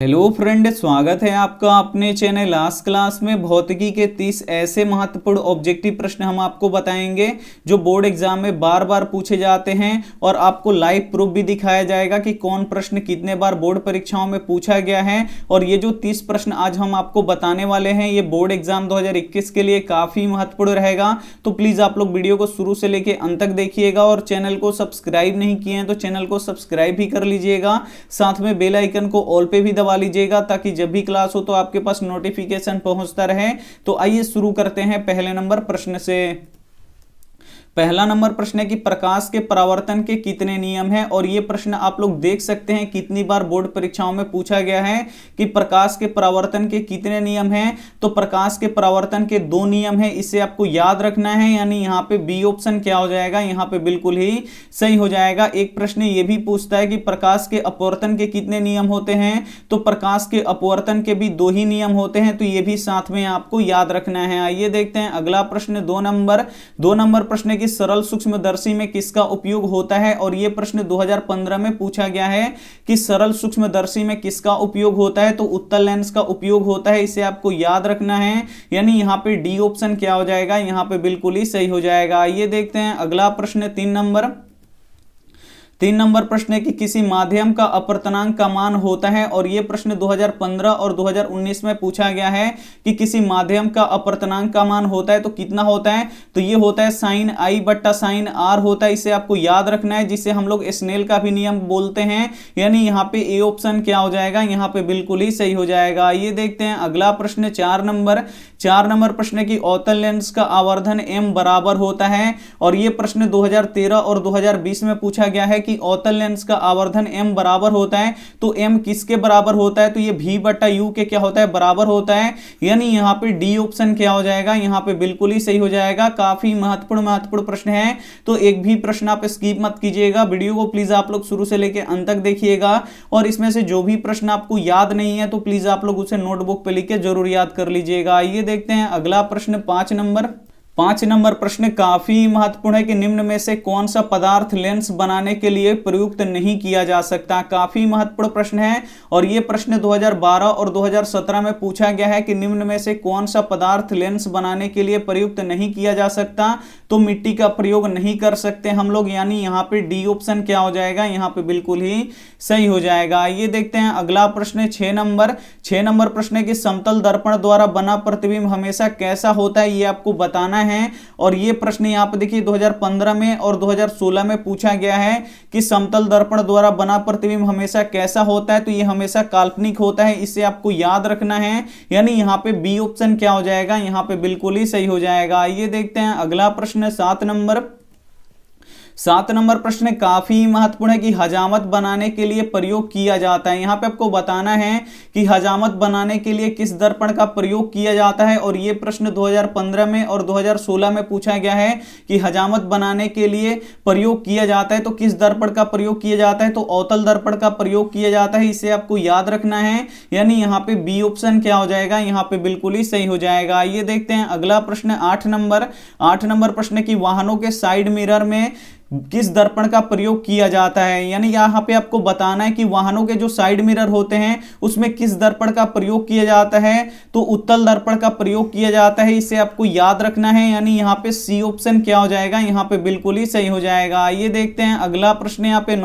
Hello friend, स्वागत है आपका अपने चैनल लास्ट क्लास में। भौतिकी के 30 ऐसे महत्वपूर्ण ऑब्जेक्टिव प्रश्न हम आपको बताएंगे जो बोर्ड एग्जाम में बार बार पूछे जाते हैं और आपको लाइव प्रूफ भी दिखाया जाएगा कि कौन प्रश्न कितने बार बोर्ड परीक्षाओं में पूछा गया है। और ये जो 30 प्रश्न आज हम आपको बताने वाले हैं ये बोर्ड एग्जाम 2021 के लिए काफी महत्वपूर्ण रहेगा। तो प्लीज आप लोग वीडियो को शुरू से लेकर अंत तक देखिएगा और चैनल को सब्सक्राइब नहीं किए हैं तो चैनल को सब्सक्राइब भी कर लीजिएगा। साथ में बेल आइकन को ऑल पे भी दबा लीजिएगा ताकि जब भी क्लास हो तो आपके पास नोटिफिकेशन पहुंचता रहे। तो आइए शुरू करते हैं पहले नंबर प्रश्न से। पहला नंबर प्रश्न है कि प्रकाश के परावर्तन के कितने नियम हैं। और यह प्रश्न आप लोग देख सकते हैं कितनी बार बोर्ड परीक्षाओं में पूछा गया है कि प्रकाश के परावर्तन के कितने नियम हैं। तो प्रकाश के परावर्तन के 2 नियम हैं, इसे आपको याद रखना है। यानी यहां पे बी ऑप्शन क्या हो जाएगा, यहां पे बिल्कुल ही सही हो जाएगा। एक प्रश्न यह भी पूछता है कि प्रकाश के अपवर्तन के कितने नियम होते हैं। तो प्रकाश के अपवर्तन के भी 2 ही नियम होते हैं, तो यह भी साथ में आपको याद रखना है। आइए देखते हैं अगला प्रश्न 2 नंबर प्रश्न की सरल सूक्ष्मदर्शी में किसका उपयोग होता है। और यह प्रश्न 2015 में पूछा गया है कि सरल सूक्ष्मदर्शी में किसका उपयोग होता है। तो उत्तल लेंस का उपयोग होता है, इसे आपको याद रखना है। यानी यहां पे डी ऑप्शन क्या हो जाएगा, यहां पे बिल्कुल ही सही हो जाएगा। आइए देखते हैं अगला प्रश्न 3 नंबर प्रश्न है कि किसी माध्यम का अपवर्तनांक का मान होता है। और यह प्रश्न 2015 और 2019 में पूछा गया है कि किसी माध्यम का अपवर्तनांक का मान होता है तो कितना होता है। तो यह होता है sin i बट्टा sin r होता है, इसे आपको याद रखना है, जिसे हम लोग स्नेल का भी नियम बोलते हैं। यानी यहाँ पे ए ऑप्शन क्या हो जाएगा, यहाँ पे बिल्कुल ही सही हो जाएगा। ये देखते हैं अगला प्रश्न 4 नंबर प्रश्न की अवतल लेंस का आवर्धन m बराबर होता है। और यह प्रश्न 2013 और 2020 में पूछा गया है कि अवतल लेंस का आवर्धन m बराबर होता है। तो m किसके बराबर होता है, तो ये v बटा u के क्या होता है, बराबर होता है। यानी यहाँ पे डी ऑप्शन क्या हो जाएगा, यहाँ पे बिल्कुल ही सही हो जाएगा। काफी महत्वपूर्ण प्रश्न है, तो एक भी प्रश्न आप स्किप मत कीजिएगा। वीडियो को प्लीज आप लोग शुरू से लेकर अंत तक देखिएगा और इसमें से जो भी प्रश्न आपको याद नहीं है तो प्लीज आप लोग उसे नोटबुक पे लिख के जरूर याद कर लीजिएगा। आइए देखते हैं अगला प्रश्न 5 नंबर प्रश्न काफी महत्वपूर्ण है कि निम्न में से कौन सा पदार्थ लेंस बनाने के लिए प्रयुक्त नहीं किया जा सकता। काफी महत्वपूर्ण प्रश्न है और यह प्रश्न 2012 और 2017 में पूछा गया है कि निम्न में से कौन सा पदार्थ लेंस बनाने के लिए प्रयुक्त नहीं किया जा सकता। तो मिट्टी का प्रयोग नहीं कर सकते हम लोग, यानी यहाँ पे डी ऑप्शन क्या हो जाएगा, यहाँ पे बिल्कुल ही सही हो जाएगा। ये देखते हैं अगला प्रश्न 6 नंबर प्रश्न है कि समतल दर्पण द्वारा बना प्रतिबिंब हमेशा कैसा होता है, ये आपको बताना है। और ये प्रश्न यहाँ पे देखिए 2015 में और 2016 में पूछा गया है कि समतल दर्पण द्वारा बना प्रतिबिंब हमेशा कैसा होता है। तो ये हमेशा काल्पनिक होता है, इसे आपको याद रखना है। यानी यहाँ पे बी ऑप्शन क्या हो जाएगा, यहाँ पे बिल्कुल ही सही हो जाएगा। ये देखते हैं अगला प्रश्न 7 नंबर प्रश्न काफी महत्वपूर्ण है कि हजामत बनाने के लिए प्रयोग किया जाता है। यहाँ पे आपको बताना है कि हजामत बनाने के लिए किस दर्पण का प्रयोग किया जाता है। और ये प्रश्न 2015 में और 2016 में पूछा गया है कि हजामत बनाने के लिए प्रयोग किया जाता है तो किस दर्पण का प्रयोग किया जाता है। तो अवतल दर्पण का प्रयोग किया जाता है, इसे आपको याद रखना है। यानी यहाँ पे बी ऑप्शन क्या हो जाएगा, यहाँ पे बिल्कुल ही सही हो जाएगा। ये देखते हैं अगला प्रश्न 8 नंबर प्रश्न की वाहनों के साइड मिरर में किस दर्पण का प्रयोग किया जाता है। यानी यहाँ पे आपको बताना है कि वाहनों के जो साइड मिरर होते हैं उसमें किस दर्पण का प्रयोग किया जाता है। तो उत्तल दर्पण का प्रयोग किया जाता है, इसे आपको याद रखना है। यानी यहाँ पे सी ऑप्शन क्या हो जाएगा, यहाँ पे बिल्कुल ही सही हो जाएगा। ये देखते हैं अगला प्रश्न यहाँ पे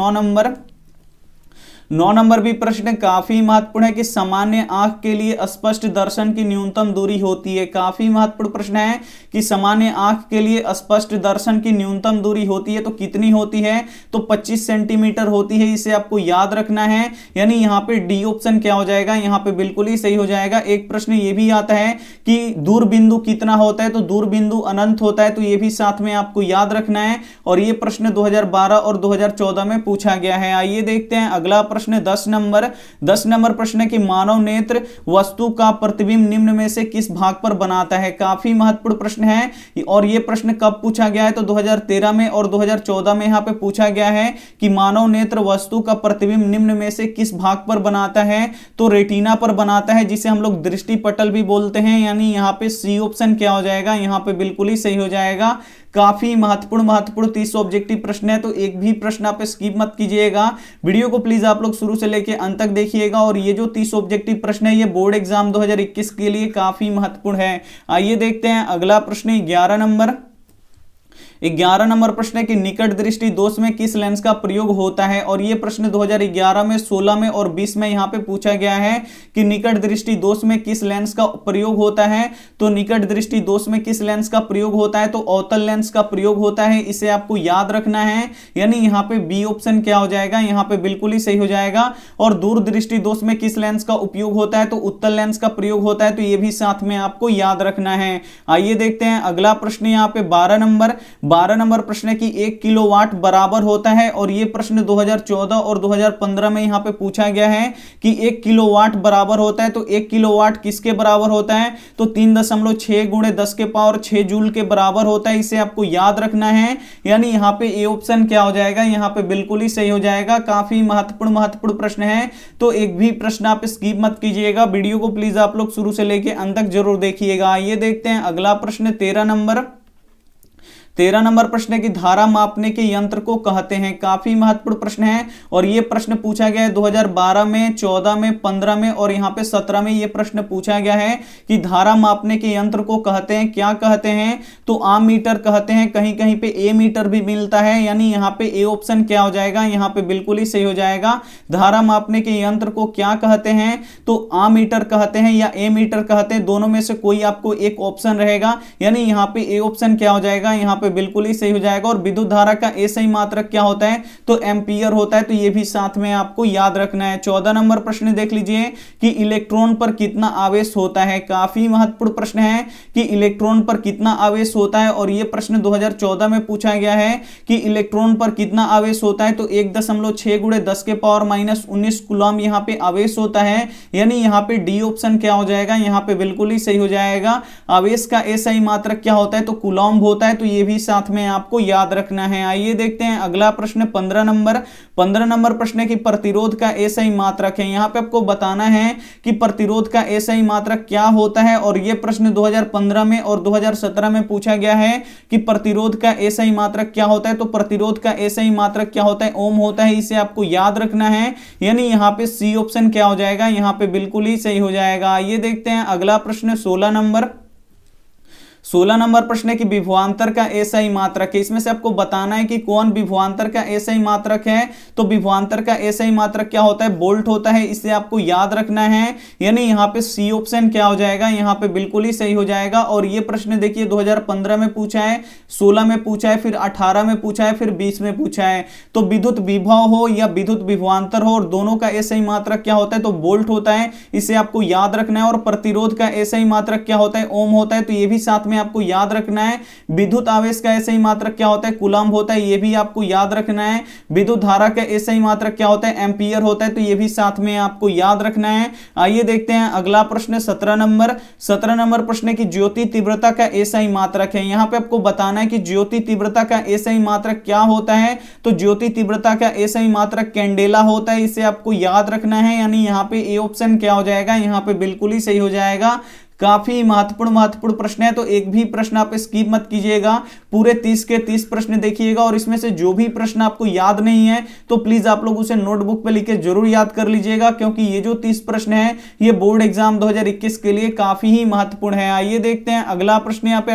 9 नंबर भी प्रश्न काफी महत्वपूर्ण है कि सामान्य आंख के लिए स्पष्ट दर्शन की न्यूनतम दूरी होती है। काफी महत्वपूर्ण प्रश्न है कि सामान्य आंख के लिए स्पष्ट दर्शन की न्यूनतम दूरी होती है तो कितनी होती है, तो 25 सेंटीमीटर होती है, इसे आपको याद रखना है। यानी यहाँ पे डी ऑप्शन क्या हो जाएगा, यहाँ पे बिल्कुल ही सही हो जाएगा। एक प्रश्न ये भी आता है कि दूर बिंदु कितना होता है, तो दूर बिंदु अनंत होता है, तो ये भी साथ में आपको याद रखना है। और ये प्रश्न 2012 और 2014 में पूछा गया है। आइए देखते हैं अगला प्रश्न 10 नंबर प्रश्न की मानव नेत्र वस्तु का प्रतिबिंब निम्न में से किस भाग पर बनाता है। काफी महत्वपूर्ण प्रश्न है और यह प्रश्न कब पूछा गया है, तो 2013 में और 2014 में यहाँ पे पूछा गया है कि मानव नेत्र वस्तु का प्रतिबिंब निम्न में से किस भाग पर बनाता है। तो रेटिना पर बनाता है, जिसे हम लोग दृष्टि पटल भी बोलते हैं। यानी यहाँ पे सी ऑप्शन क्या हो जाएगा, यहाँ पे बिल्कुल ही सही हो जाएगा। काफी महत्वपूर्ण 30 ऑब्जेक्टिव प्रश्न है, तो एक भी प्रश्न आप स्किप मत कीजिएगा। वीडियो को प्लीज आप लोग लोग शुरू से लेकर अंत तक देखिएगा। और ये जो 30 ऑब्जेक्टिव प्रश्न है ये बोर्ड एग्जाम 2021 के लिए काफी महत्वपूर्ण है। आइए देखते हैं अगला प्रश्न 11 नंबर। 11 नंबर प्रश्न है कि निकट दृष्टि दोष में किस लेंस का प्रयोग होता है। और यह प्रश्न 2011 में, 16 में और 20 में यहां पे पूछा गया है कि निकट दृष्टि दोष में किस लेंस का प्रयोग होता है। तो निकट दृष्टि दोष में किस लेंस का प्रयोग होता है, तो अवतल लेंस का प्रयोग होता है, इसे आपको याद रखना है। यानी यहां पे बी ऑप्शन क्या हो जाएगा, यहां पे बिल्कुल ही सही हो जाएगा। और दूर दृष्टि दोष में किस लेंस का उपयोग होता है, तो उत्तल लेंस का प्रयोग होता है, तो यह भी साथ में आपको याद रखना है। आइए देखते हैं अगला प्रश्न यहां पे 12 नंबर प्रश्न है कि 1 किलोवाट बराबर होता है। और यह प्रश्न 2014 और 2015 में यहां पे पूछा गया है कि 1 किलोवाट बराबर होता है। तो 1 किलोवाट किसके बराबर होता है, तो 3.6 गुणे 10 के पावर 6 जूल के बराबर होता है, इसे आपको याद रखना है। यानी यहां पे ए ऑप्शन क्या हो जाएगा, यहां पे बिल्कुल ही सही हो जाएगा। काफी महत्वपूर्ण प्रश्न है, तो एक भी प्रश्न आप स्किप मत कीजिएगा। वीडियो को प्लीज आप लोग शुरू से लेकर अंत तक जरूर देखिएगा। आइए देखते हैं अगला प्रश्न 13 नंबर प्रश्न है कि धारा मापने के यंत्र को कहते हैं। काफी महत्वपूर्ण प्रश्न है और यह प्रश्न पूछा गया है 2012 में, 14 में, 15 में और यहां पे 17 में यह प्रश्न पूछा गया है कि धारा मापने के यंत्र को कहते हैं, क्या कहते हैं, तो आम मीटर कहते हैं। कहीं कहीं पे ए मीटर भी मिलता है, यानी यहां पे ए ऑप्शन क्या हो जाएगा, यहां पे बिल्कुल ही सही हो जाएगा। धारा मापने के यंत्र को क्या कहते हैं, तो आम मीटर कहते हैं या ए मीटर कहते हैं, दोनों में से कोई आपको एक ऑप्शन रहेगा। यानी यहां पे ए ऑप्शन क्या हो जाएगा, यहां पे बिल्कुल ही सही हो जाएगा। और विद्युत धारा का एसआई मात्रक क्या होता है, तो एम्पियर होता है, तो यह भी साथ में आपको याद रखना है। 14 नंबर प्रश्न देख लीजिए कि इलेक्ट्रॉन पर कितना आवेश होता है। काफी महत्वपूर्ण प्रश्न है कि इलेक्ट्रॉन पर कितना आवेश होता है। और यह प्रश्न 2014 में पूछा गया है कि इलेक्ट्रॉन पर कितना आवेश होता है, तो 1.6 गुणे 10 के पावर -19 कूलम यहां पे आवेश होता है। यानी यहां पे डी ऑप्शन क्या हो जाएगा, यहां पे बिल्कुल ही सही हो जाएगा। आवेश का एसआई मात्रक क्या होता है, तो कूलम होता है, तो यह भी साथ में आपको याद रखना है। आइए देखते हैं अगला प्रश्न 15 नंबर प्रश्न है कि प्रतिरोध का एसआई मात्रक है। यहां पे आपको बताना है कि प्रतिरोध का एसआई मात्रक क्या होता है। और यह प्रश्न 2015 में और 2017 में पूछा गया है कि प्रतिरोध का एसआई मात्रक क्या होता है। तो प्रतिरोध का एसआई मात्रक क्या होता है, ओम होता है, इसे आपको याद रखना है। यानी यहां पे सी ऑप्शन क्या हो जाएगा, यहां पे बिल्कुल ही सही हो जाएगा। आइए देखते हैं अगला प्रश्न 16 नंबर प्रश्न है कि विभवांतर का एसआई मात्रक है। इसमें से आपको बताना है कि कौन विभवांतर का एसआई मात्रक है। तो विभवांतर का एसआई मात्रक क्या होता है, वोल्ट होता है, इसे आपको याद रखना है। यानी यहां पे सी ऑप्शन क्या हो जाएगा, यहां पे बिल्कुल ही सही हो जाएगा। और ये प्रश्न देखिए 2015 में पूछा है, 16 में पूछा है, फिर 18 में पूछा है, फिर 20 में पूछा है। तो विद्युत विभव हो या विद्युत विभवांतर हो, और दोनों का एसआई मात्रक क्या होता है, तो वोल्ट होता है, इसे आपको याद रखना है। और प्रतिरोध का एसआई मात्रक क्या होता है, ओम होता है, तो ये भी साथ में आपको याद रखना है। विद्युत आवेश का एसआई मात्रक क्या होता है, कूलम होता है, ये भी आपको याद रखना है। विद्युत धारा का एसआई मात्रक क्या होता है, एम्पियर होता है, तो ये भी साथ में आपको याद रखना है। आइए देखते हैं अगला प्रश्न 17 नंबर प्रश्न है कि ज्योति तीव्रता का एसआई मात्रक है। यहां पे आपको बताना है कि ज्योति तीव्रता का एसआई मात्रक क्या होता है। तो ज्योति तीव्रता का एसआई मात्रक कैंडेला होता है, इसे आपको याद रखना है। यानी यहां पे ए ऑप्शन क्या हो जाएगा, यहां पे बिल्कुल ही सही हो जाएगा। काफी महत्वपूर्ण प्रश्न है, तो एक भी प्रश्न आप स्किप मत कीजिएगा। पूरे 30 के 30 प्रश्न देखिएगा और इसमें से जो भी प्रश्न आपको याद नहीं है तो प्लीज आप लोग उसे नोटबुक पे लिख के जरूर याद कर लीजिएगा, क्योंकि ये जो 30 प्रश्न है ये बोर्ड एग्जाम 2021 के लिए काफी ही महत्वपूर्ण है। आइए देखते हैं अगला प्रश्न यहाँ पे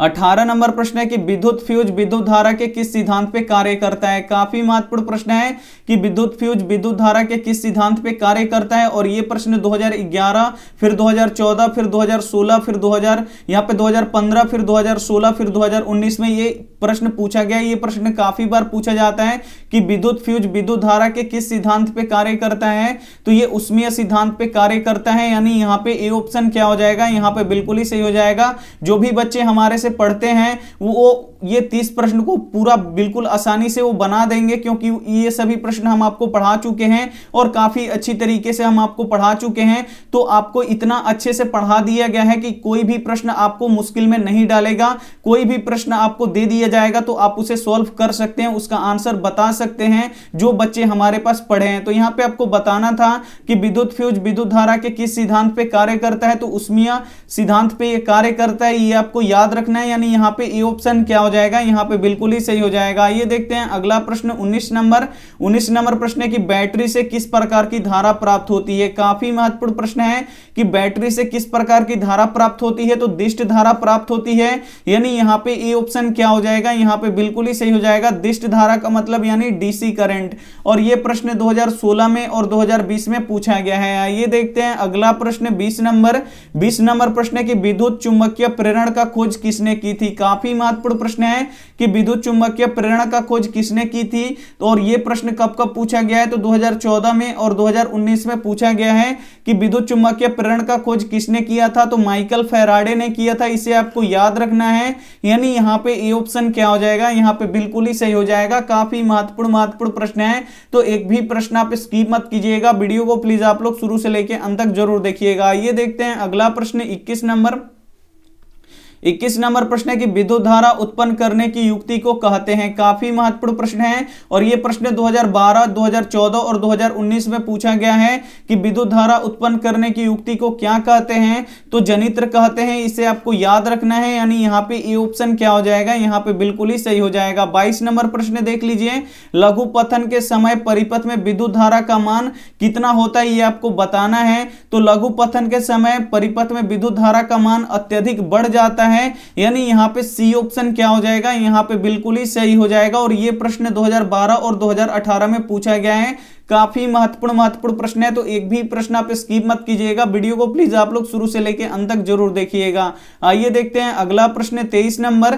18 नंबर प्रश्न है कि विद्युत फ्यूज विद्युत धारा के किस सिद्धांत पे कार्य करता है। काफी महत्वपूर्ण प्रश्न है कि विद्युत फ्यूज विद्युत धारा के किस सिद्धांत पे कार्य करता है। और ये प्रश्न 2011, फिर 2014, फिर 2016, फिर 2015, फिर 2016, फिर 2019 में ये प्रश्न पूछा गया। ये प्रश्न काफी बार पूछा जाता है कि विद्युत फ्यूज विद्युत धारा के किस सिद्धांत पे कार्य करता है। तो ये उष्मीय सिद्धांत पे कार्य करता है। यानी यहाँ पे ए ऑप्शन क्या हो जाएगा, यहाँ पे बिल्कुल ही सही हो जाएगा। जो भी बच्चे हमारे से पढ़ते हैं वो ये 30 प्रश्न को पूरा बिल्कुल आसानी से वो बना देंगे, क्योंकि ये सभी प्रश्न हम आपको पढ़ा चुके हैं और काफी अच्छी तरीके से हम आपको पढ़ा चुके हैं। तो आपको इतना अच्छे से पढ़ा दिया गया है कि कोई भी प्रश्न आपको मुश्किल में नहीं डालेगा। कोई भी प्रश्न आपको दे दिया जाएगा तो आप उसे सॉल्व कर सकते हैं, उसका आंसर बता सकते हैं, जो बच्चे हमारे पास पढ़े हैं। तो यहाँ पे आपको बताना था कि विद्युत फ्यूज विद्युत धारा के किस सिद्धांत पे कार्य करता है। तो उष्मीय सिद्धांत पे ये कार्य करता है, ये आपको याद रखना है। रखना है, यानी यहाँ पे ए ऑप्शन क्या हो जाएगा, यहाँ पे बिल्कुल ही सही हो जाएगा। ये देखते हैं अगला प्रश्न 19 नंबर प्रश्न है कि बैटरी से किस प्रकार की धारा प्राप्त होती है। काफी महत्वपूर्ण प्रश्न है कि बैटरी से किस प्रकार की धारा प्राप्त होती है, तो दिष्ट धारा प्राप्त होती है, यानी यहाँ पे ए ऑप्शन क्या हो जाएगा, यहाँ पे बिल्कुल ही सही हो जाएगा। दिष्ट धारा का मतलब यानी डीसी करंट। और ये प्रश्न 2016 में और 2020 में पूछा गया है। आइए देखते हैं अगला प्रश्न 20 नंबर प्रश्न है कि विद्युत चुंबकीय प्रेरण का खोज किसने की थी। काफी महत्वपूर्ण प्रश्न है कि विद्युत चुंबकीय प्रेरण का खोज किसने की थी। तो और ये प्रश्न कब कब पूछा गया है, तो 2014 में और 2019 में पूछा गया है कि विद्युत चुंबकीय प्रेरण का खोज किसने किया था, तो माइकल फैराडे ने किया था। इसे आपको याद रखना है, यानी यहाँ पे ए ऑप्शन क्या हो जाएगा, यहाँ पे बिल्कुल ही सही हो जाएगा। काफी महत्वपूर्ण प्रश्न है, तो एक भी प्रश्न आप स्किप मत कीजिएगा। वीडियो को प्लीज आप लोग शुरू से लेकर अंत तक जरूर देखिएगा। ये देखते हैं अगला प्रश्न 21 नंबर प्रश्न है कि विद्युत धारा उत्पन्न करने की युक्ति को कहते हैं। काफी महत्वपूर्ण प्रश्न है और यह प्रश्न 2012, 2014 और 2019 में पूछा गया है कि विद्युत धारा उत्पन्न करने की युक्ति को क्या कहते हैं, तो जनित्र कहते हैं। इसे आपको याद रखना है, यानी यहाँ पे ए ऑप्शन क्या हो जाएगा, यहाँ पे बिल्कुल ही सही हो जाएगा। 22 नंबर प्रश्न देख लीजिए, लघु पतन के समय परिपथ में विद्युत धारा का मान कितना होता है, ये आपको बताना है। तो लघु पतन के समय परिपथ में विद्युत धारा का मान अत्यधिक बढ़ जाता है, यानी यहां पे सी ऑप्शन क्या हो जाएगा, यहां पे बिल्कुल ही सही हो जाएगा। और ये प्रश्न 2012 और 2018 में पूछा गया है। काफी महत्वपूर्ण प्रश्न है, तो एक भी प्रश्न आप स्किप मत कीजिएगा। वीडियो को प्लीज आप लोग शुरू से लेकर अंत तक जरूर देखिएगा। आइए देखते हैं अगला प्रश्न 23 नंबर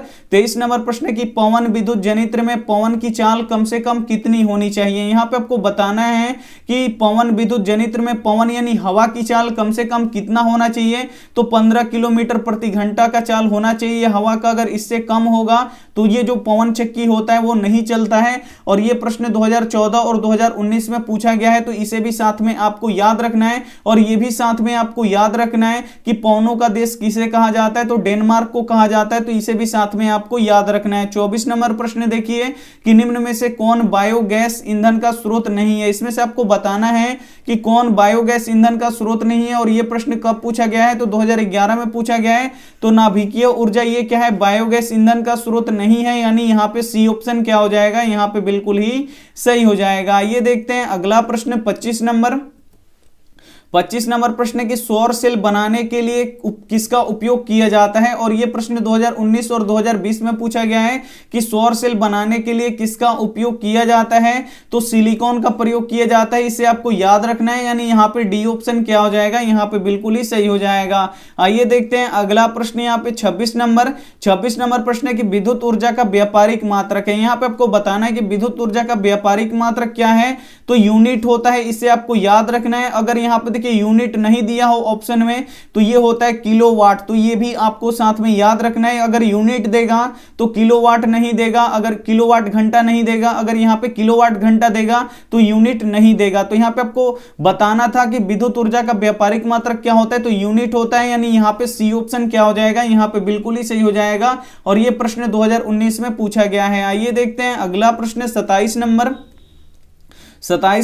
प्रश्न की पवन विद्युत जनित्र में पवन की चाल कम से कम कितनी होनी चाहिए। यहाँ पे आपको बताना है कि पवन विद्युत जनित्र में पवन यानी हवा की चाल कम से कम कितना होना चाहिए, तो 15 किलोमीटर प्रति घंटा का चाल होना चाहिए हवा का। अगर इससे कम होगा तो ये जो पवन चक्की होता है वो नहीं चलता है। और ये प्रश्न 2014 और 2019 में पूछा गया है, तो इसे भी साथ में आपको याद रखना है। और ये भी साथ में आपको याद रखना है कि पवनों का देश किसे कहा जाता है, तो डेनमार्क को कहा जाता है, तो इसे भी साथ में आपको याद रखना है। 24 नंबर प्रश्न देखिए कि निम्न में से कौन बायोगैस ईंधन का स्रोत नहीं है। इसमें से आपको बताना है कि कौन बायोगैस ईंधन का स्रोत नहीं है। और यह प्रश्न कब पूछा गया है, तो 2011 में पूछा गया है। तो नाभिकीय ऊर्जा ये क्या है, बायोगैस ईंधन का स्रोत नहीं है, यानी यहां पे सी ऑप्शन क्या हो जाएगा, यहां पे बिल्कुल ही सही हो जाएगा। ये देखते हैं अगला प्रश्न 25 नंबर प्रश्न की सौर सेल बनाने के लिए किसका उपयोग किया जाता है। और यह प्रश्न 2019 और 2020 में पूछा गया है कि सौर सेल बनाने के लिए किसका उपयोग किया जाता है, तो सिलिकॉन का प्रयोग किया जाता है। इसे आपको याद रखना है, यानी यहाँ पे डी ऑप्शन क्या हो जाएगा, यहाँ पे बिल्कुल ही सही हो जाएगा। आइए देखते हैं अगला प्रश्न यहाँ पे 26 नंबर प्रश्न की विद्युत ऊर्जा का व्यापारिक मात्रक है। यहाँ पे आपको बताना है कि विद्युत ऊर्जा का व्यापारिक मात्रक क्या है, तो यूनिट होता है। इसे आपको याद रखना है। अगर यहाँ पे देखिए यूनिट नहीं दिया हो ऑप्शन में, तो ये होता है किलोवाट, तो ये भी आपको साथ में याद रखना है। अगर यूनिट देगा तो किलोवाट नहीं देगा, अगर किलोवाट घंटा नहीं देगा, अगर यहाँ पे किलोवाट घंटा देगा तो यूनिट नहीं देगा। तो यहाँ पे आपको बताना था कि विद्युत ऊर्जा का व्यापारिक मात्रक क्या होता है, तो यूनिट होता है, यानी यहाँ पे सी ऑप्शन क्या हो जाएगा, यहाँ पे बिल्कुल ही सही हो जाएगा। और ये प्रश्न 2019 में पूछा गया है। आइए देखते हैं अगला प्रश्न 27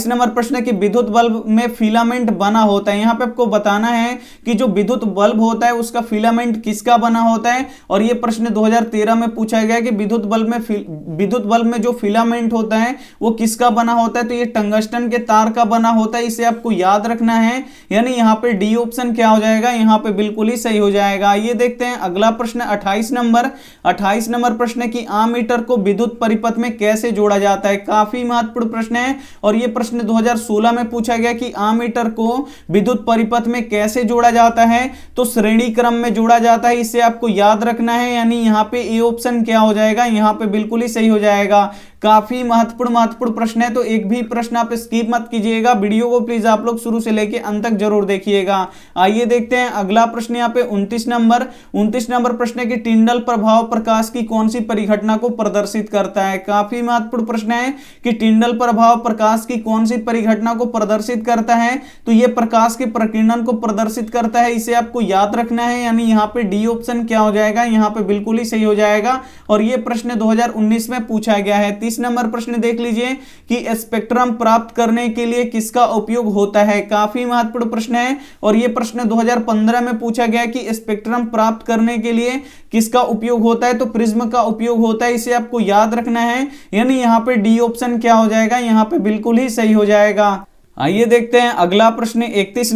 नंबर प्रश्न की विद्युत बल्ब में फिलामेंट बना होता है। यहाँ पे आपको बताना है कि जो विद्युत बल्ब होता है उसका फिलामेंट किसका बना होता है। और ये प्रश्न 2013 में पूछा गया कि विद्युत बल्ब में जो फिलामेंट होता है वो किसका बना होता है, तो ये टंगस्टन के तार का बना होता है। इसे आपको याद रखना है, यानी यहाँ पे डी ऑप्शन क्या हो जाएगा, यहाँ पे बिल्कुल ही सही हो जाएगा। ये देखते हैं अगला प्रश्न 28 नंबर प्रश्न की आममीटर को विद्युत परिपथ में कैसे जोड़ा जाता है। काफी महत्वपूर्ण प्रश्न है और यह प्रश्न 2016 में पूछा गया कि आममीटर को विद्युत परिपथ में कैसे जोड़ा जाता है, तो श्रेणी क्रम में जोड़ा जाता है। इसे आपको याद रखना है, यानी यहां पे ए ऑप्शन क्या हो जाएगा, यहां पे बिल्कुल ही सही हो जाएगा। काफी महत्वपूर्ण प्रश्न है, तो एक भी प्रश्न आप स्किप मत कीजिएगा। वीडियो को प्लीज आप लोग शुरू से लेकर अंत तक जरूर देखिएगा। आइए देखते हैं अगला प्रश्न यहाँ पे 29 नंबर प्रश्न की टिंडल प्रभाव प्रकाश की कौन सी परिघटना को प्रदर्शित करता है। काफी महत्वपूर्ण प्रश्न है कि टिंडल प्रभाव प्रकाश की कौन सी परिघटना को प्रदर्शित करता है, तो यह प्रकाश के प्रकीर्णन को प्रदर्शित करता है। इसे आपको याद रखना है, यानी यहाँ पे डी ऑप्शन क्या हो जाएगा, यहाँ पे बिल्कुल ही सही हो जाएगा। और यह प्रश्न 2019 में पूछा गया है। 31 नंबर प्रश्न देख लीजिए कि स्पेक्ट्रम प्राप्त करने के लिए किसका उपयोग होता है। काफी महत्वपूर्ण प्रश्न है और यह प्रश्न 2015 में पूछा गया कि स्पेक्ट्रम प्राप्त करने के लिए किसका उपयोग होता है, तो प्रिज्म का उपयोग होता है। इसे आपको याद रखना है, यानी यहां पे डी ऑप्शन क्या हो जाएगा, यहां पे बिल्कुल ही सही हो जाएगा। आइए देखते हैं अगला प्रश्न 31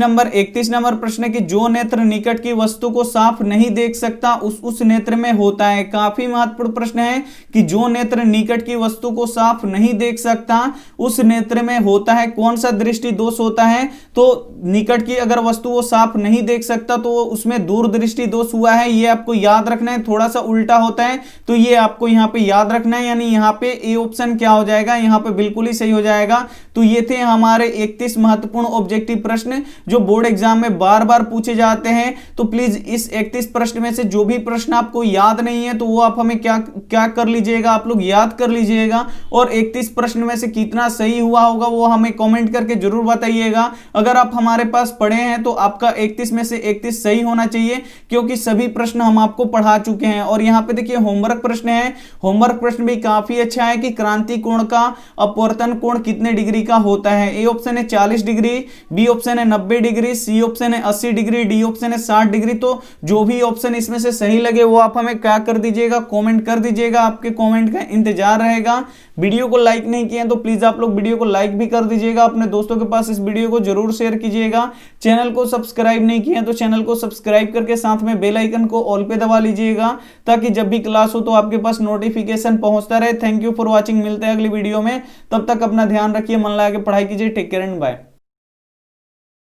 नंबर प्रश्न की जो नेत्र निकट की वस्तु को साफ नहीं देख सकता उस नेत्र में होता है। काफी महत्वपूर्ण प्रश्न है कि जो नेत्र निकट की वस्तु को साफ नहीं देख सकता उस नेत्र में होता है। कौन सा दृष्टि दोष होता है, तो निकट की अगर वस्तु वो साफ नहीं देख सकता तो उसमें दूरदृष्टि दोष हुआ है, ये आपको याद रखना है। थोड़ा सा उल्टा होता है तो ये आपको यहाँ पे याद रखना है, यानी यहाँ पे ए ऑप्शन क्या हो जाएगा, यहाँ पे बिल्कुल ही सही हो जाएगा। तो ये थे हमारे 31 महत्वपूर्ण ऑब्जेक्टिव प्रश्न जो बोर्ड एग्जाम में बार बार पूछे जाते हैं। तो प्लीज इस 31 प्रश्न में से जो भी प्रश्न आपको याद नहीं है तो वो आप हमें क्या कर लीजिएगा, आप लोग याद कर लीजिएगा और 31 प्रश्न में से कितना सही हुआ होगा वो हमें कमेंट करके जरूर बताइएगा। अगर आप हमारे पास पढ़े हैं तो आपका 31 में से 31 सही होना चाहिए, क्योंकि सभी प्रश्न हम आपको पढ़ा चुके हैं। और यहाँ पे देखिए होमवर्क प्रश्न है, होमवर्क प्रश्न भी काफी अच्छा है कि क्रांति कोण का अपवर्तन कोण कितने डिग्री का होता है। ए ऑप्शन है 40 डिग्री, बी ऑप्शन है 90 डिग्री, सी ऑप्शन है 80 डिग्री, डी ऑप्शन है 60 डिग्री। तो जो भी ऑप्शन इसमें से सही लगे वो आप हमें क्या कर दीजिएगा, कमेंट कर दीजिएगा। आपके कमेंट का इंतजार रहेगा। वीडियो को लाइक नहीं किए तो प्लीज आप लोग वीडियो को लाइक भी कर दीजिएगा, अपने दोस्तों के पास इस वीडियो को जरूर शेयर कीजिएगा। चैनल को सब्सक्राइब नहीं किए तो चैनल को सब्सक्राइब करके साथ में बेल आइकन को ऑल पे दबा लीजिएगा, ताकि जब भी क्लास हो तो आपके पास नोटिफिकेशन पहुंचता रहे। थैंक यू फॉर वॉचिंग, मिलते हैं अगली वीडियो में। तब तक अपना ध्यान रखिए, मन लगा के पढ़ाई कीजिए। Take care and bye.